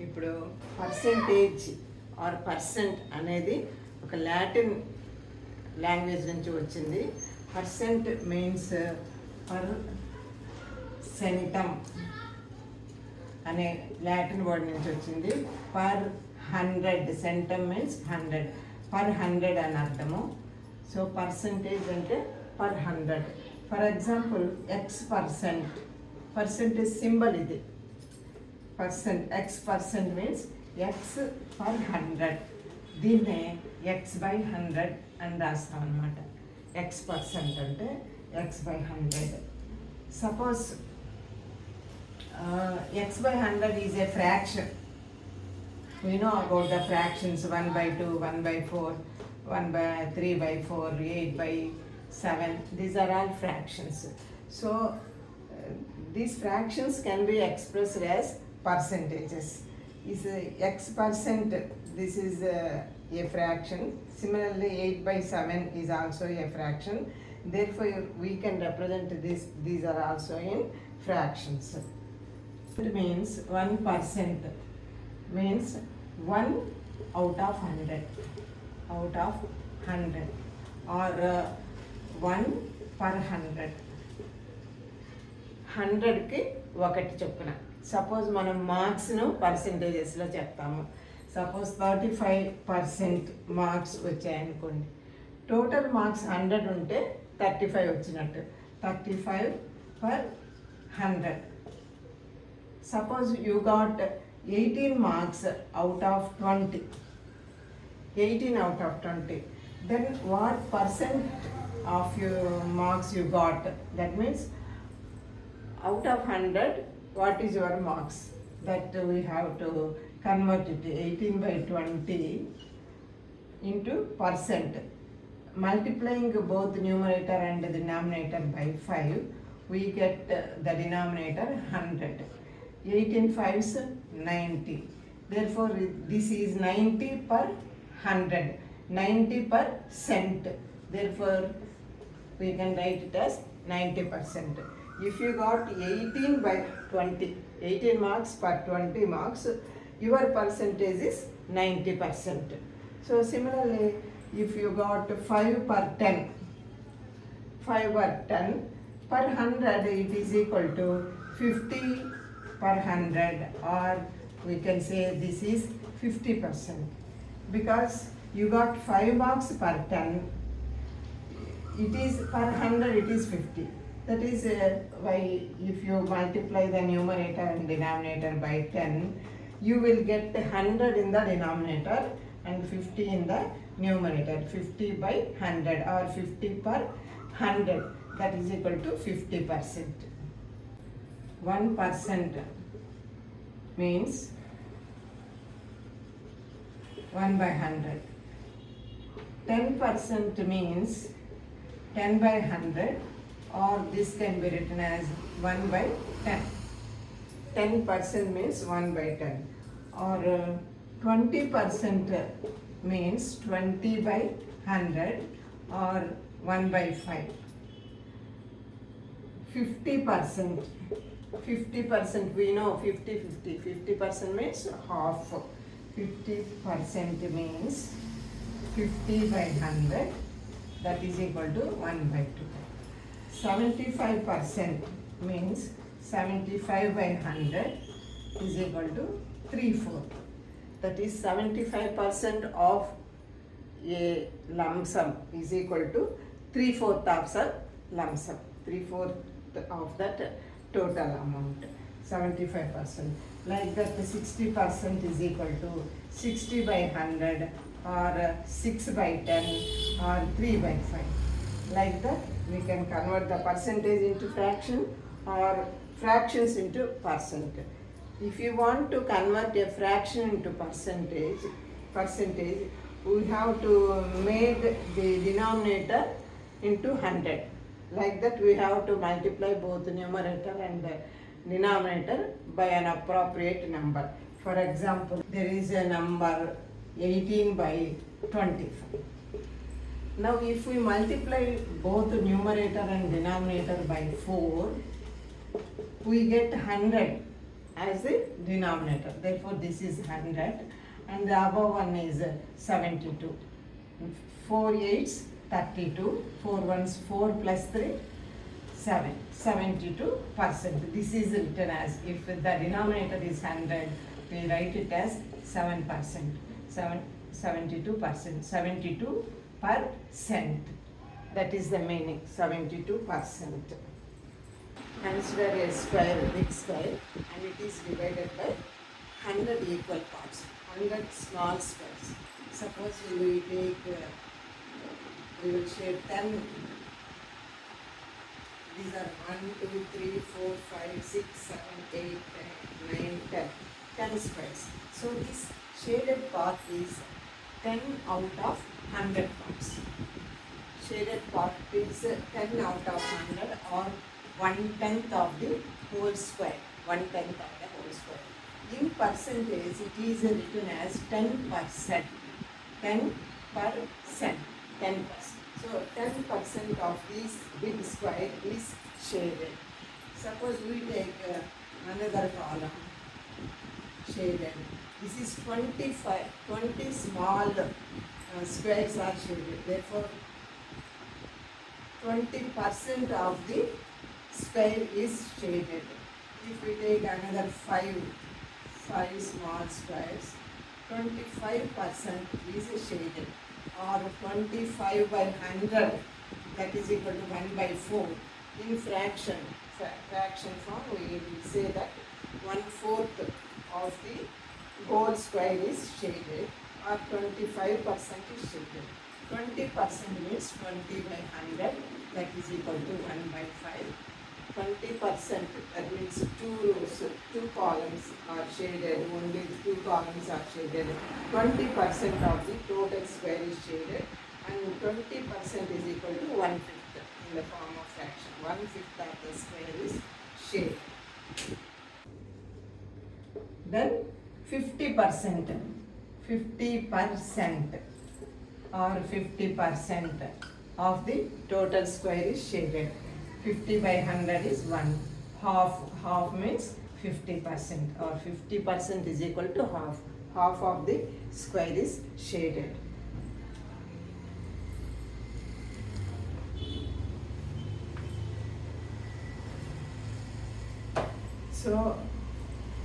ఇప్పుడు percentage are percent అనేది ఒక లాటిన్ లాంగ్వేజ్ నుంచి వచ్చింది. పర్సెంట్ మీన్స్ పర్సెంటమ్ అనే లాటిన్ వర్డ్ నుంచి వచ్చింది. పర్ 100, సెంటమ్ మీన్స్ 100, పర్ 100 అని అర్థము. సో పర్సెంటేజ్ అంటే per 100. For example X%, percentage symbol ఇది. Percent X% means X per 100. దీన్నే X/100 అని రాస్తాం అనమాట. X% అంటే X/100. Suppose X/100 is a fraction. We know about the fractions 1/2, 1/4, 3/4, 8/7. These are all fractions. So these fractions can be expressed as percentages. Is X%, this is a fraction. Similarly 8/7 is also a fraction. Therefore we can represent this, these are also in fractions. It means 1% means 1 out of 100, out of 100, or 1 per 100. 100కి ఒకటి చొప్పున. Suppose మనం మార్క్స్ను పర్సెంటేజెస్లో చెప్తాము. Suppose 35% marks వచ్చాయనుకోండి. Total marks 100 ఉంటే 35 వచ్చినట్టు. 35 per 100. Suppose you got 18 marks out of 20. 18 out of 20. Then what percent of your marks you got? That means out of 100, what is your marks? That we have to convert it 18/20 into percent. Multiplying both numerator and denominator by 5, we get the denominator 100. 18 5s 90. Therefore this is 90 per 100, 90%. Therefore we can write it as 90%. If you got 18/20, 18 marks per 20 marks, your percentage is 90%. So similarly, if you got 5 per 10, 5 per 10 per 100, it is equal to 50 per 100, or we can say this is 50%. Because you got 5 marks per 10, it is per 100 it is 50. That is why if you multiply the numerator and denominator by 10, you will get 100 in the denominator and 50 in the numerator. 50/100 or 50 per 100, that is equal to 50%. 1% means 1/100. 10% means 10/100, or this can be written as 1/10. 10% means 1/10, or 20% means 20/100 or 1/5. 50% we know 50/50. 50% means half. 50% means 50/100, that is equal to 1/2. 75% means 75/100 is equal to 3/4. That is 75% of a lump sum is equal to 3/4 of a lump sum. 3/4 of that total amount. 75%. Like that 60% is equal to 60/100 or 6/10 or 3/5. Like that we can convert the percentage into fraction or fractions into percent. If you want to convert a fraction into percentage, we have to make the denominator into 100. Like that we have to multiply both the numerator and the denominator by an appropriate number. For example, there is a number 18/25. Now if we multiply both the numerator and denominator by 4, we get 100 as the denominator. Therefore, this is 100 and the above one is 72. 4 8s 32, 4 1s 4 plus 3 7, 72%. This is written as, if the denominator is 100, we write it as 7%, 72%, 72%. That is the meaning, 72%. Consider a square, big square, and it is divided by 100 equal parts, 100 small squares. Suppose we take, we will shade 10. These are 1, 2, 3, 4, 5, 6, 7, 8, 10, 9, 10. 10 squares. So this shaded part is 10 out of 100 parts. Shaded part is 10 out of 100 or 1/10 of the whole square. 1/10 of the whole square. In percentage, it is written as 10%. 10%. 10%. So 10% of this big square is shaded. Suppose we take another column shaded. This is 20 small squares are shaded. Therefore, 20% of the square is shaded. If we take another 5 small squares, 25% is shaded, or 25 by 100, that is equal to 1/4. In fraction form, we will say that 1/4 of the whole square is shaded, or 25% is shaded. 20% means 20 by 100, that is equal to 1/5. 20%, that means 2 rows, 2 columns are shaded, only 2 columns are shaded. 20% of the total square is shaded, and 20% is equal to 1/5 in the form of fraction. 1/5 of the square is shaded. Then 50%, 50% or 50% of the total square is shaded. 50 by 100 is 1. Half means 50%, or 50% is equal to half. Half of the square is shaded. So,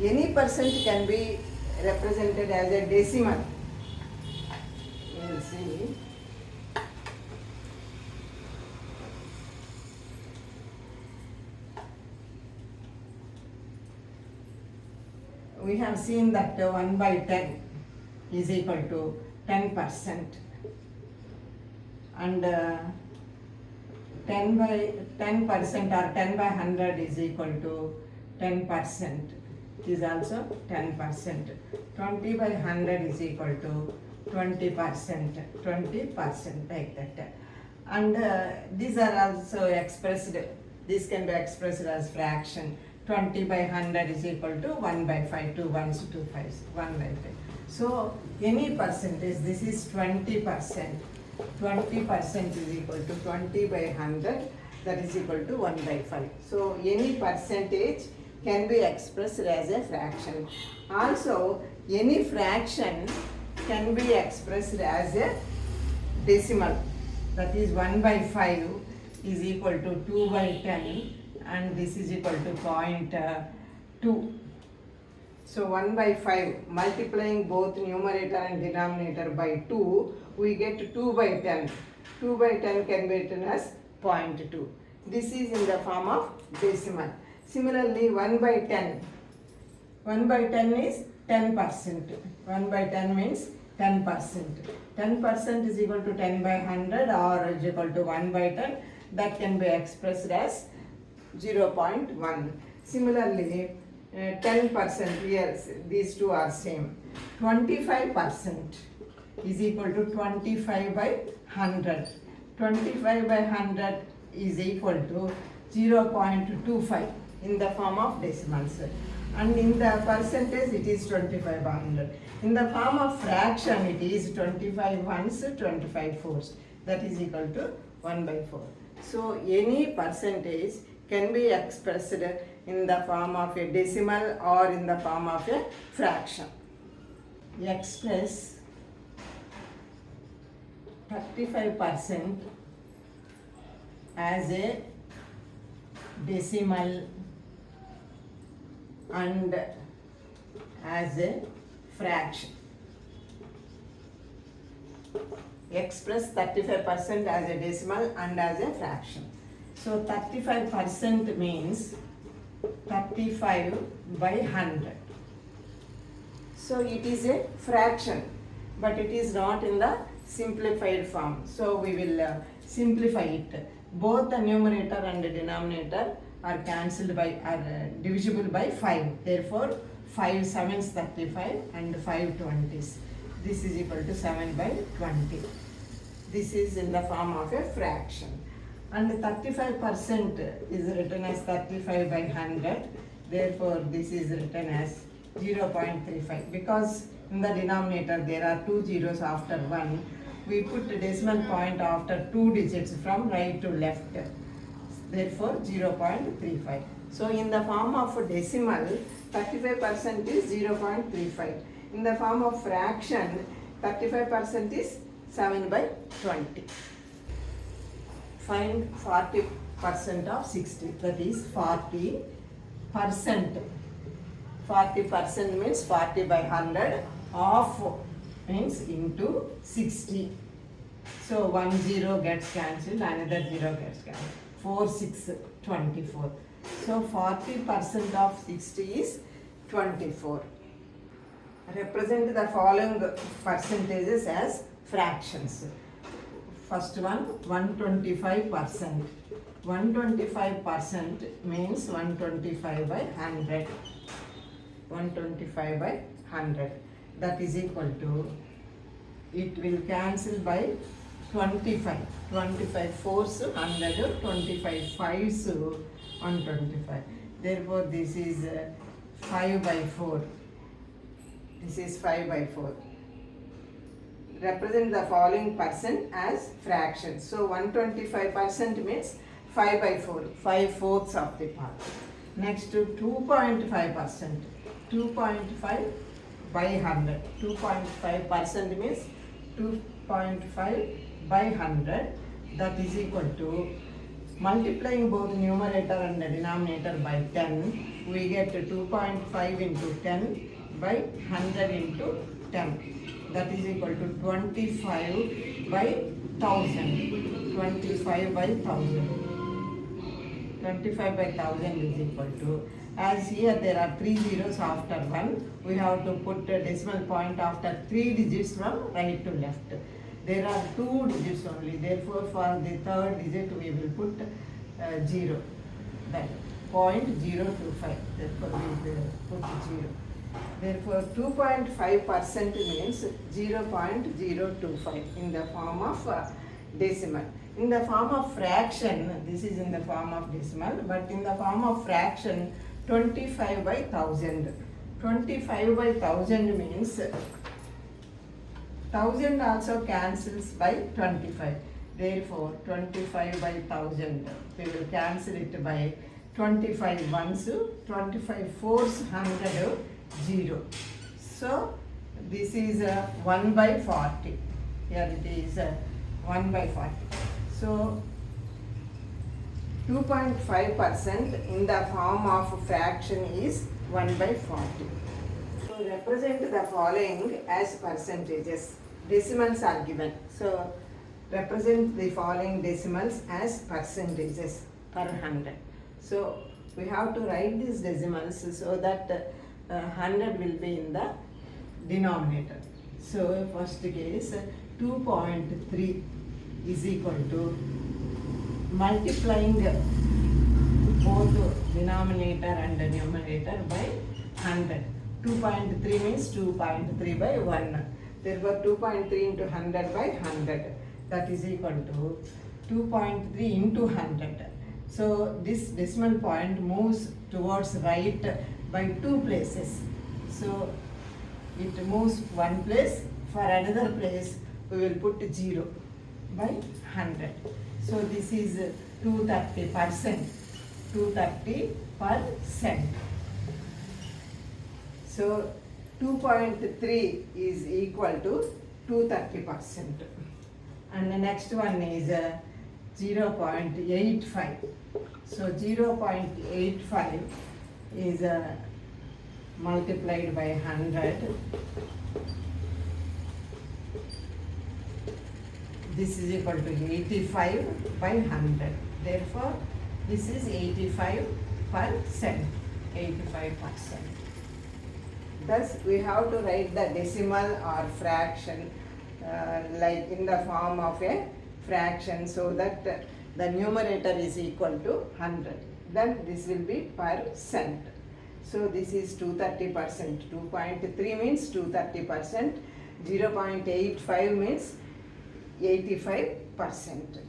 any percent can be represented as a decimal. We will see. We have seen that 1/10 is equal to 10%, and 10% or 10 by 100 is equal to 10%. It is also 10%. 20 by 100 is equal to 20%. 20% like that. And these are also expressed. This can be expressed as fraction. 20 by 100 is equal to 1/5, 2 1s, 2 5s, 1/5. So any percentage, this is 20%. 20% is equal to 20 by 100, that is equal to 1/5. So any percentage can be expressed as a fraction. Also, any fraction can be expressed as a decimal. That is 1/5 is equal to 2/10. And this is equal to 0.2. So 1/5, multiplying both numerator and denominator by 2, we get 2/10. 2/10 can be written as 0.2. This is in the form of decimal. Similarly, 1/10. 1/10 is 10%. 1/10 means 10%. 10% is equal to 10 by 100 or is equal to 1/10. That can be expressed as 0.1. Similarly, 10%, yes, these two are same. 25% is equal to 25 by 100. 25 by 100 is equal to 0.25 in the form of decimals. And in the percentage, it is 25 by 100. In the form of fraction, it is 25 ones, 25 fours. That is equal to 1/4. So any percentage can be expressed in the form of a decimal or in the form of a fraction. Express 35% as a decimal and as a fraction. Express 35% as a decimal and as a fraction. So 35% means 35 by 100. So it is a fraction, but it is not in the simplified form. So we will simplify it. Both the numerator and the denominator are cancelled by, are divisible by 5. Therefore 5 7s 35 and 5 20s. This is equal to 7 by 20. This is in the form of a fraction. And 35% is written as 35 by 100. Therefore this is written as 0.35. Because in the denominator there are 2 zeros after 1. We put a decimal point after 2 digits from right to left. Therefore 0.35. So in the form of a decimal, 35% is 0.35. In the form of fraction, 35% is 7 by 20. Find 40% of 60. That is 40%. 40% means 40 by 100. Half means into 60. So 1 0 gets cancelled, another 0 gets cancelled. 4 6 24. So 40% of 60 is 24. Represent the following percentages as fractions. First one, 125%. 125% means 125 by 100. 125 by 100. That is equal to, it will cancel by 25. 25 fours 100, 25 fives 125. Therefore this is 5 by 4. This is 5 by 4. Represent the following percent as fractions. So 125% means 5 by 4, 5 fourths of the part. Next to 2.5%. 2.5 by 100. 2.5% means 2.5 by 100. That is equal to, multiplying both numerator and the denominator by 10, we get 2.5 into 10 by 100 into 10. That is equal to 25 by 1000. 25 by 1000. 25 by 1000 is equal to, as here there are 3 zeros after 1, we have to put a decimal point after 3 digits from right to left. There are 2 digits only, therefore for the third digit we will put 0. That 0.025. Therefore we will put 0. Therefore 2.5% means 0.025 in the form of decimal. In the form of fraction, this is in the form of decimal, but in the form of fraction, 25 by 1000. 25 by 1000 means 1000 also cancels by 25. Therefore 25 by 1000, we will cancel it by 25 ones, 25 fours 100, 0. So this is 1 by 40. Here it is 1 by 40. So 2.5% in the form of fraction is 1 by 40. So represent the following as percentages. Decimals are given. So represent the following decimals as percentages per 100. So we have to write these decimals so that 100 will be in the denominator. So first case, 2.3 is equal to, multiplying both denominator and numerator by 100. 2.3 means 2.3 by 1. Therefore 2.3 into 100 by 100. That is equal to 2.3 into 100. So this decimal point moves towards right by 2 places. So it moves 1 place. For another place we will put 0 by 100. So this is 230%. 230%. So 2.3 is equal to 230%. And the next one is 0.85. So 0.85 is multiplied by 100. This is equal to 85 by 100. Therefore, this is 85%. 85%. Thus, we have to write the decimal or fraction like in the form of a fraction, so that the numerator is equal to 100. Then this will be percent. So this is 230%. 2.3 means 230%. 0.85 means 85%.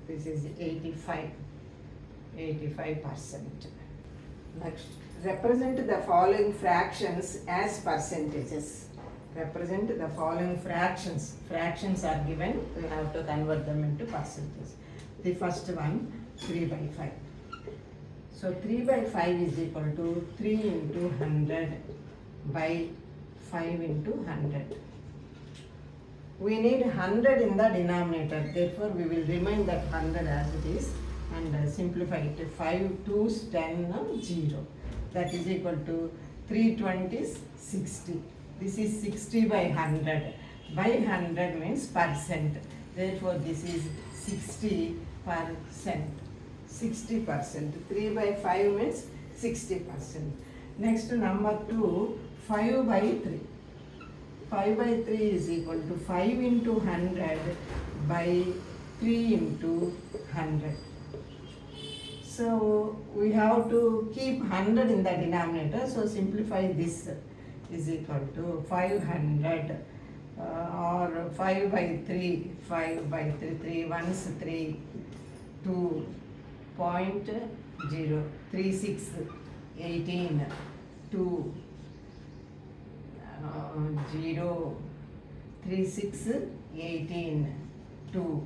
This is 85%. Next, represent the following fractions as percentages. Represent the following fractions. Fractions are given, we have to convert them into percentages. The first one, 3 by 5. So 3 by 5 is equal to 3 into 100 by 5 into 100. We need 100 in the denominator, therefore we will remain that 100 as it is and simplify it. 5 2's 10, 0. That is equal to 3 20's 60. This is 60 by 100. By 100 means percent. Therefore this is 60%. 60%. 3 by 5 means 60%. Next number 2, 5 by 3. 5 by 3 is equal to 5 into 100 by 3 into 100. So we have to keep 100 in the denominator. So simplify this is equal to 500 or 5 by 3. 5 by 3. 3 ones 3. 2.0. 3 6 18. 2 0 3 6 18 2.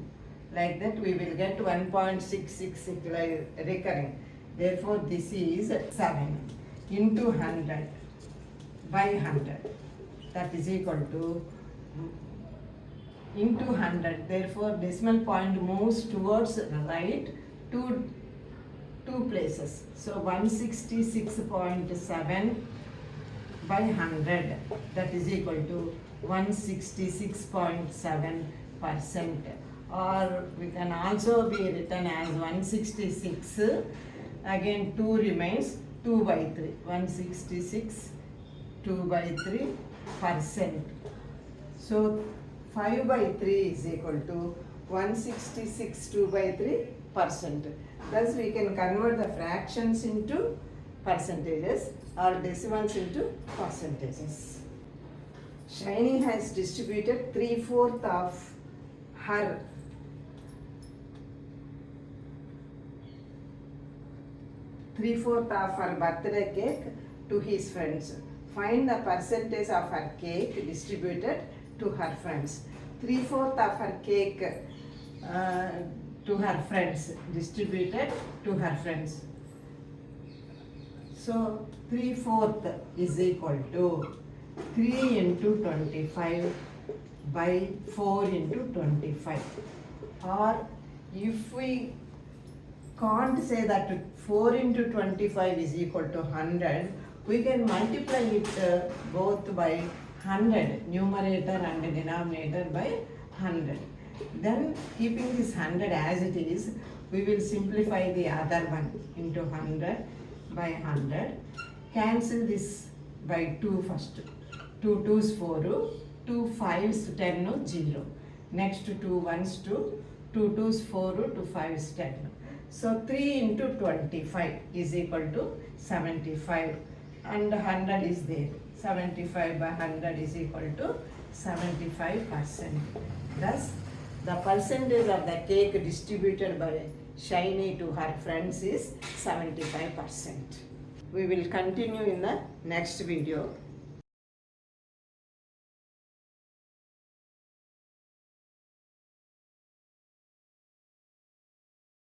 Like that we will get 1.66 recurring. Therefore this is 7 into 100 by 100. That is equal to into 100. Therefore decimal point moves towards right two places. So 166.7 by 100, that is equal to 166.7%, or we can also be written as 166. Again 2 remains, 2 by 3. 166 2 by 3%. So 5 by 3 is equal to 166 2 by 3%. Thus we can convert the fractions into percentages or decimals into percentages. Shiny has distributed 3/4 of her birthday cake to his friends. Find the percentage of her cake distributed to her friends. 3/4 of her cake to her friends, distributed to her friends. So 3/4 is equal to 3 into 25 by 4 into 25. Or if we can't say that 4 into 25 is equal to 100, we can multiply it both by 100, numerator and denominator by 100. Then keeping this 100 as it is, we will simplify the other one into 100 by 100. Cancel this by 2 first. 2 2's 4, 2 5's 10, 0. Next 2 1's 2, 2 2's 4, 2 5's 10. So 3 into 25 is equal to 75, and 100 is there. 75 by 100 is equal to 75%. Thus, the percentage of the cake distributed by Shiny to her friends is 75%. We will continue in the next video.